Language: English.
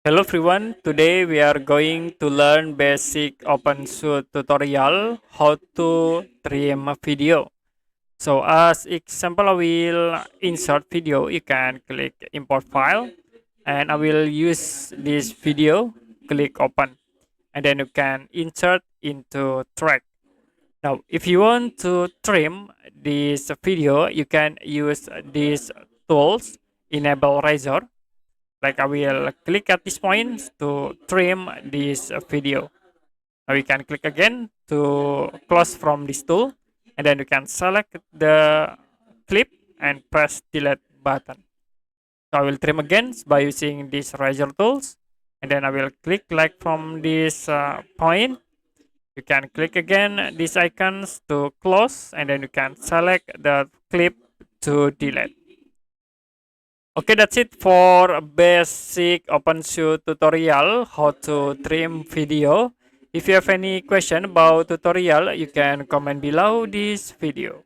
Hello everyone, today we are going to learn basic OpenShot tutorial how to trim a video. So as example, I will insert video. You can click import file and I will use this video, click open, and then you can insert into track. Now if you want to trim this video, you can use these tools, enable razor. Like I will click at this point to trim this video. Now you can click again to close from this tool, and then you can select the clip and press delete button. So I will trim again by using these razor tools, and then I will click like from this point. You can click again these icons to close, and then you can select the clip to delete. Okay, that's it for basic OpenShot tutorial, how to trim video. If you have any question about tutorial, you can comment below this video.